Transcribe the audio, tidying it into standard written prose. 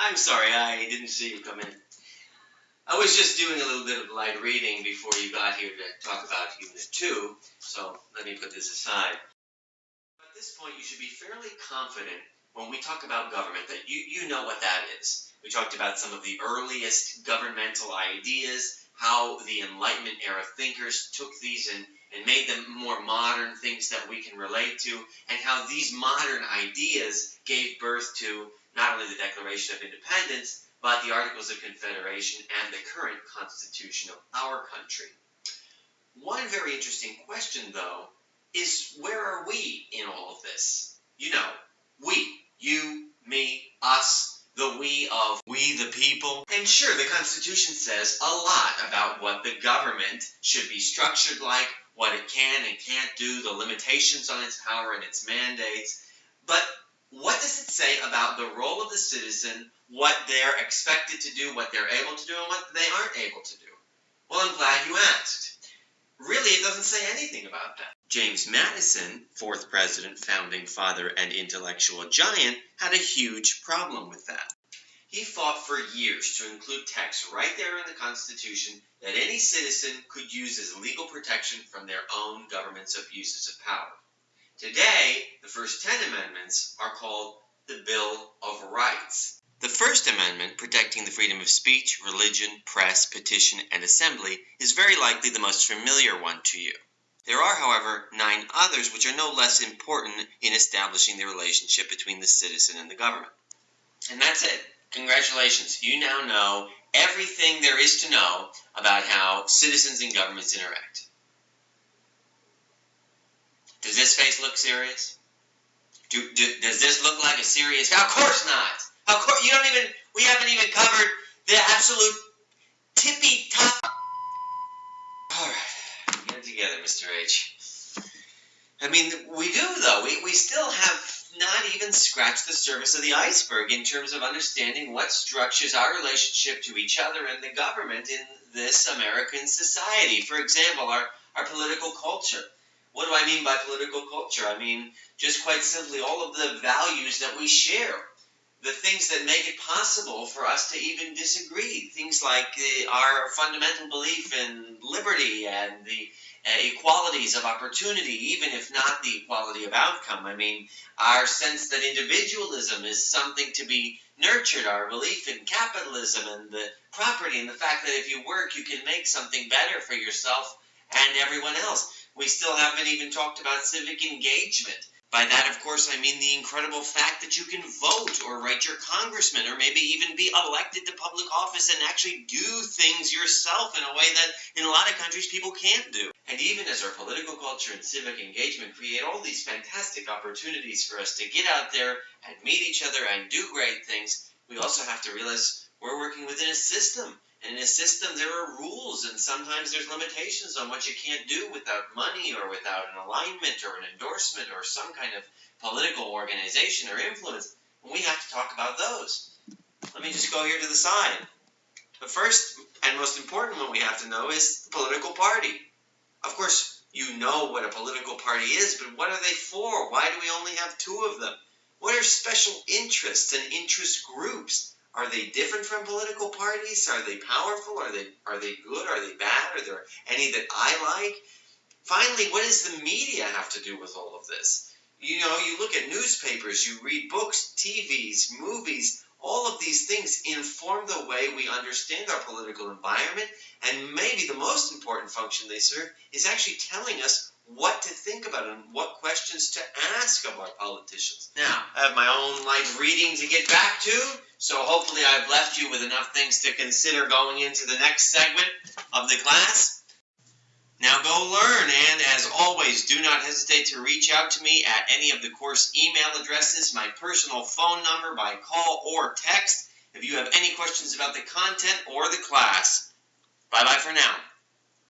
I'm sorry, I didn't see you come in. I was just doing a little bit of light reading before you got here to talk about Unit 2, so let me put this aside. At this point, you should be fairly confident when we talk about government that you know what that is. We talked about some of the earliest governmental ideas, how the Enlightenment era thinkers took these and made them more modern things that we can relate to, and how these modern ideas gave birth to not only the Declaration of Independence, but the Articles of Confederation and the current Constitution of our country. One very interesting question, though, is where are we in all of this? You know, we, you, me, us, the we of we the people. And sure, the Constitution says a lot about what the government should be structured like, what it can and can't do, the limitations on its power and its mandates. But what does it say about the role of the citizen, what they're expected to do, what they're able to do, and what they aren't able to do? Well, I'm glad you asked. Really, it doesn't say anything about that. James Madison, fourth president, founding father, and intellectual giant, had a huge problem with that. He fought for years to include text right there in the Constitution that any citizen could use as legal protection from their own government's abuses of power. Today, the first 10 amendments are called the Bill of Rights. The First Amendment, protecting the freedom of speech, religion, press, petition, and assembly, is very likely the most familiar one to you. There are, however, 9 others which are no less important in establishing the relationship between the citizen and the government. And that's it. Congratulations. You now know everything there is to know about how citizens and governments interact. Does this face look serious? Does this look like a serious... Of course not. Of course, we haven't even covered the absolute tippy top. All right, get it together, Mr. H. I mean, we do, though. We still have not even scratched the surface of the iceberg in terms of understanding what structures our relationship to each other and the government in this American society. For example, our political culture. What do I mean by political culture? I mean, just quite simply, all of the values that we share. The things that make it possible for us to even disagree. Things like our fundamental belief in liberty and the equalities of opportunity, even if not the equality of outcome. I mean, our sense that individualism is something to be nurtured, our belief in capitalism and the property, and the fact that if you work, you can make something better for yourself and everyone else. We still haven't even talked about civic engagement. By that, of course, I mean the incredible fact that you can vote or write your congressman or maybe even be elected to public office and actually do things yourself in a way that in a lot of countries people can't do. And even as our political culture and civic engagement create all these fantastic opportunities for us to get out there and meet each other and do great things, we also have to realize we're working within a system. And in a system, there are rules, and sometimes there's limitations on what you can't do without money or without an alignment or an endorsement or some kind of political organization or influence. And we have to talk about those. Let me just go here to the side. The first and most important one we have to know is the political party. Of course, you know what a political party is, but what are they for? Why do we only have 2 of them? What are special interests and interest groups? Are they different from political parties? Are they powerful? Are they good? Are they bad? Are there any that I like? Finally, what does the media have to do with all of this? You know, you look at newspapers, you read books, TVs, movies, all of these things inform the way we understand our political environment, and maybe the most important function they serve is actually telling us what to think about and what questions to ask of our politicians. Now, I have my own light reading to get back to, so hopefully I've left you with enough things to consider going into the next segment of the class. Now go learn, and as always, do not hesitate to reach out to me at any of the course email addresses, my personal phone number by call or text, if you have any questions about the content or the class. Bye-bye for now.